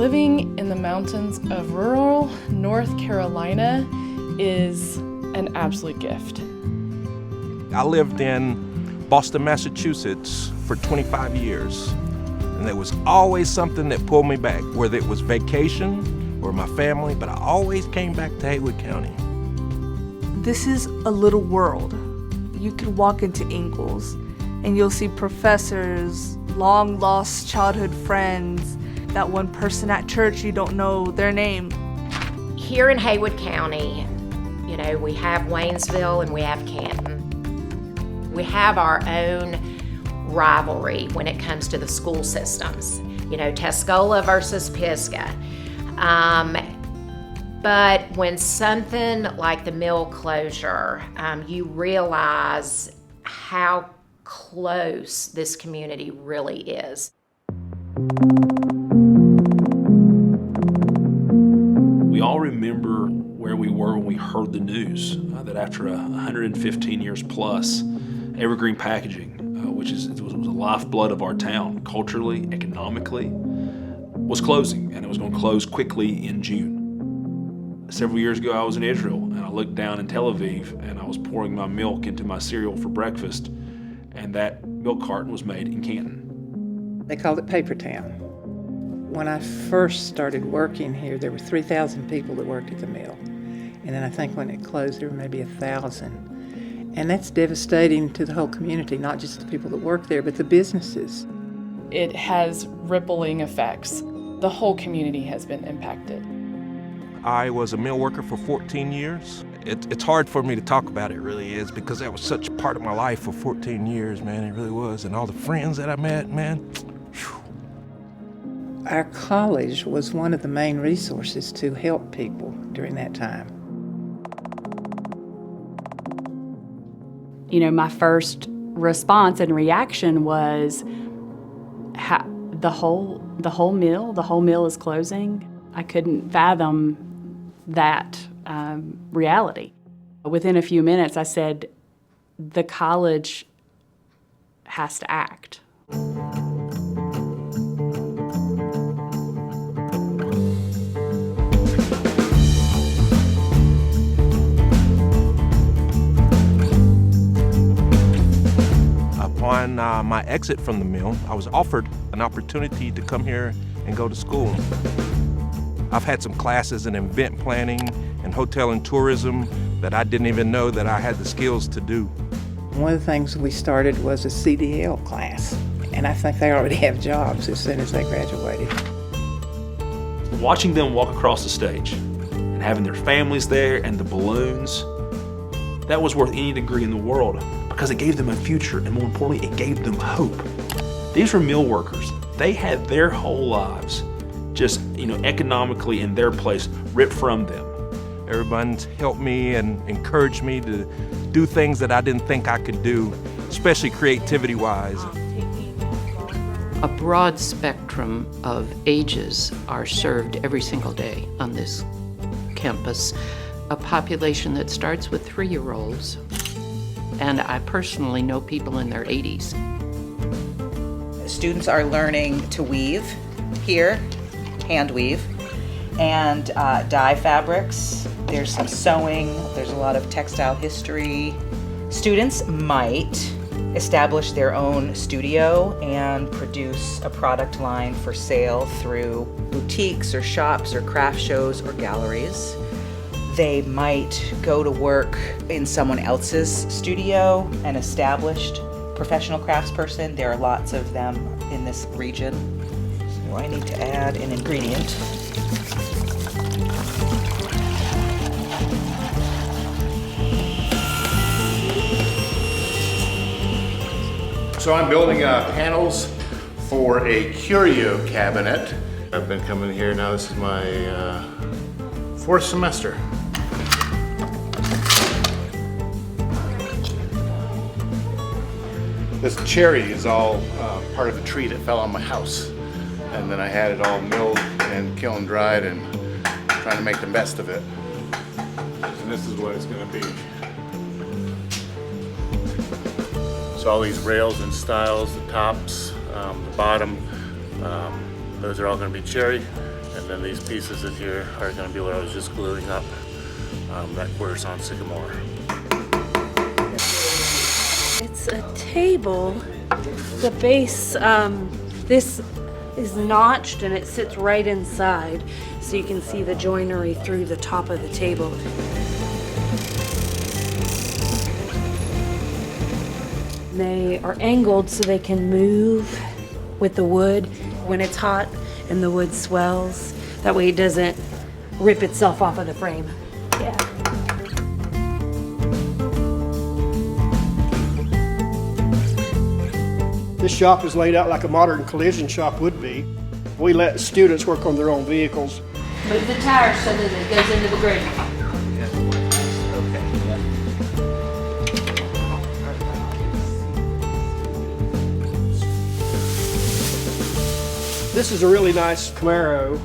Living in the mountains of rural North Carolina is an absolute gift. I lived in Boston, Massachusetts for 25 years, and there was always something that pulled me back, whether it was vacation or my family, but I always came back to Haywood County. This is a little world. You could walk into Ingalls and you'll see professors, long-lost childhood friends, that one person at church you don't know their name. Here in Haywood County, you know, we have Waynesville and we have Canton. We have our own rivalry when it comes to the school systems. You know, Tuscola versus Pisgah. But when something like the mill closure, you realize how close this community really is. We all remember where we were when we heard the news that after 115 years plus, Evergreen Packaging, which was the lifeblood of our town, culturally, economically, was closing, and it was going to close quickly in June. Several years ago, I was in Israel, and I looked down in Tel Aviv, and I was pouring my milk into my cereal for breakfast, and that milk carton was made in Canton. They called it Paper Town. When I first started working here, there were 3,000 people that worked at the mill. And then I think when it closed, there were maybe 1,000. And that's devastating to the whole community, not just the people that work there, but the businesses. It has rippling effects. The whole community has been impacted. I was a mill worker for 14 years. It's hard for me to talk about, it really is, because that was such a part of my life for 14 years, man, it really was. And all the friends that I met, man, whew. Our college was one of the main resources to help people during that time. You know, my first response and reaction was the whole mill is closing. I couldn't fathom that reality. Within a few minutes, I said, the college has to act. On my exit from the mill, I was offered an opportunity to come here and go to school. I've had some classes in event planning and hotel and tourism that I didn't even know that I had the skills to do. One of the things we started was a CDL class, and I think they already have jobs as soon as they graduated. Watching them walk across the stage and having their families there and the balloons, that was worth any degree in the world, because it gave them a future, and more importantly, it gave them hope. These were mill workers. They had their whole lives just, economically in their place ripped from them. Everyone's helped me and encouraged me to do things that I didn't think I could do, especially creativity-wise. A broad spectrum of ages are served every single day on this campus. A population that starts with 3-year-olds, and I personally know people in their 80s. Students are learning to weave here, hand weave, and dye fabrics. There's some sewing, there's a lot of textile history. Students might establish their own studio and produce a product line for sale through boutiques or shops or craft shows or galleries. They might go to work in someone else's studio, an established professional craftsperson. There are lots of them in this region. So I need to add an ingredient. So I'm building panels for a curio cabinet. I've been coming here now, this is my 4th semester. This cherry is all part of a tree that fell on my house. And then I had it all milled and kiln dried and trying to make the best of it. And this is what it's gonna be. So all these rails and stiles, the tops, the bottom, those are all gonna be cherry. And then these pieces in here are going to be what I was just gluing up that quarters on Sycamore. It's a table. The base, this is notched and it sits right inside, so you can see the joinery through the top of the table. They are angled so they can move with the wood when it's hot and the wood swells. That way it doesn't rip itself off of the frame. Yeah. This shop is laid out like a modern collision shop would be. We let students work on their own vehicles. Move the tires so that it goes into the grid. This is a really nice Camaro.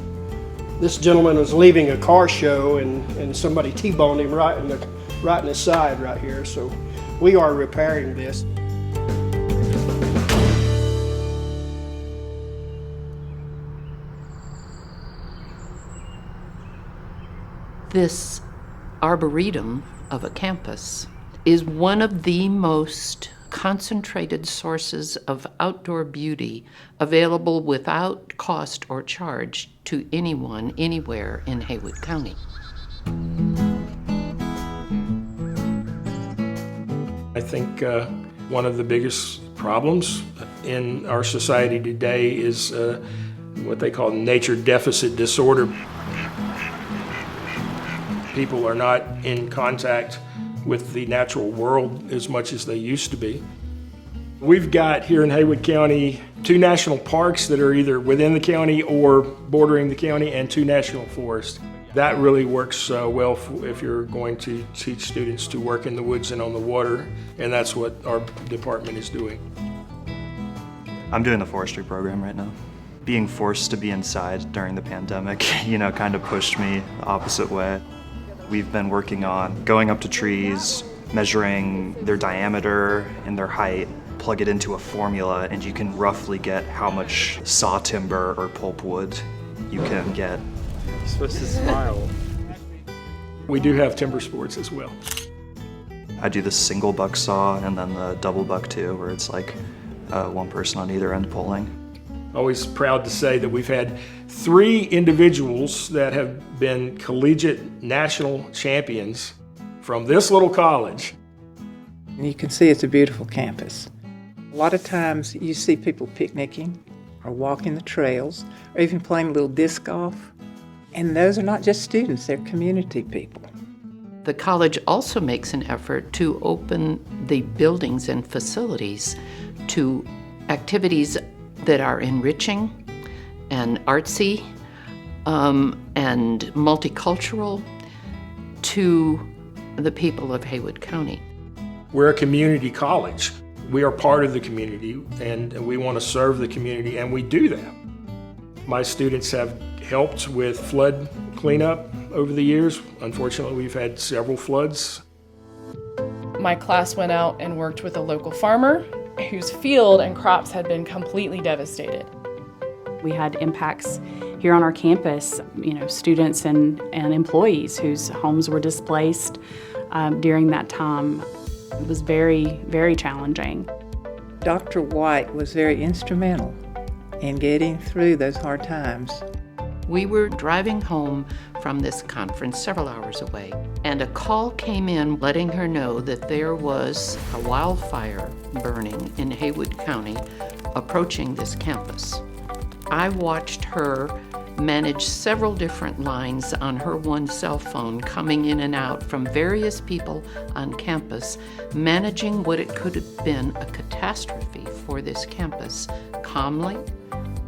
This gentleman was leaving a car show and somebody T-boned him right in the side right here. So we are repairing this. This arboretum of a campus is one of the most concentrated sources of outdoor beauty available without cost or charge to anyone, anywhere in Haywood County. I think one of the biggest problems in our society today is what they call nature deficit disorder. People are not in contact with the natural world as much as they used to be. We've got here in Haywood County 2 national parks that are either within the county or bordering the county, and 2 national forests. That really works well if you're going to teach students to work in the woods and on the water, and that's what our department is doing. I'm doing the forestry program right now. Being forced to be inside during the pandemic, kind of pushed me the opposite way. We've been working on going up to trees, measuring their diameter and their height, plug it into a formula, and you can roughly get how much saw timber or pulpwood you can get. You're supposed to smile. We do have timber sports as well. I do the single buck saw and then the double buck too, where it's like one person on either end pulling. Always proud to say that we've had 3 individuals that have been collegiate national champions from this little college. And you can see it's a beautiful campus. A lot of times you see people picnicking or walking the trails or even playing a little disc golf. And those are not just students, they're community people. The college also makes an effort to open the buildings and facilities to activities that are enriching and artsy and multicultural to the people of Haywood County. We're a community college. We are part of the community and we want to serve the community, and we do that. My students have helped with flood cleanup over the years. Unfortunately, we've had several floods. My class went out and worked with a local farmer whose field and crops had been completely devastated. We had impacts here on our campus, students and employees whose homes were displaced during that time. It was very, very challenging. Dr. White was very instrumental in getting through those hard times. We were driving home from this conference several hours away, and a call came in letting her know that there was a wildfire burning in Haywood County approaching this campus. I watched her manage several different lines on her one cell phone coming in and out from various people on campus, managing what it could have been a catastrophe for this campus calmly,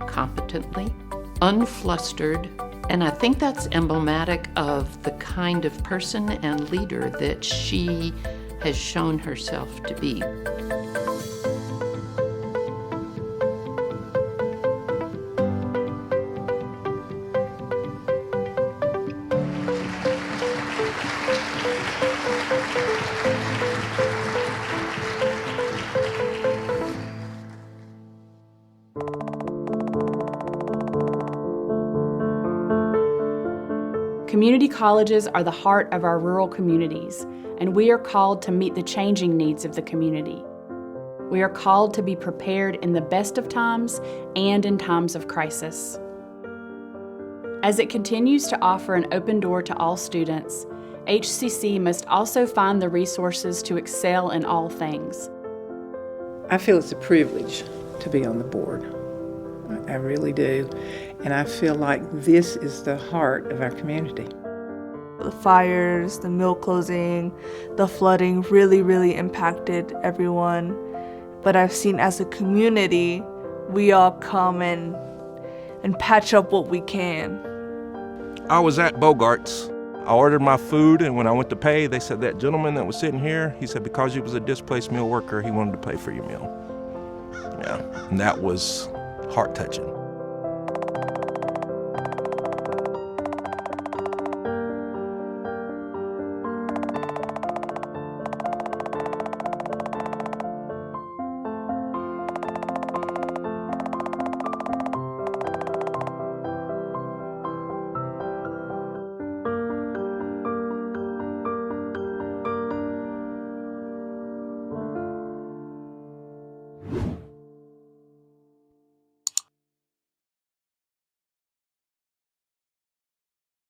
competently, unflustered, and I think that's emblematic of the kind of person and leader that she has shown herself to be. Community colleges are the heart of our rural communities, and we are called to meet the changing needs of the community. We are called to be prepared in the best of times and in times of crisis. As it continues to offer an open door to all students, HCC must also find the resources to excel in all things. I feel it's a privilege to be on the board. I really do. And I feel like this is the heart of our community. The fires, the mill closing, the flooding really impacted everyone. But I've seen as a community, we all come and patch up what we can. I was at Bogart's. I ordered my food, and when I went to pay, they said that gentleman that was sitting here, he said because you was a displaced mill worker, he wanted to pay for your meal. Yeah, and that was heart-touching.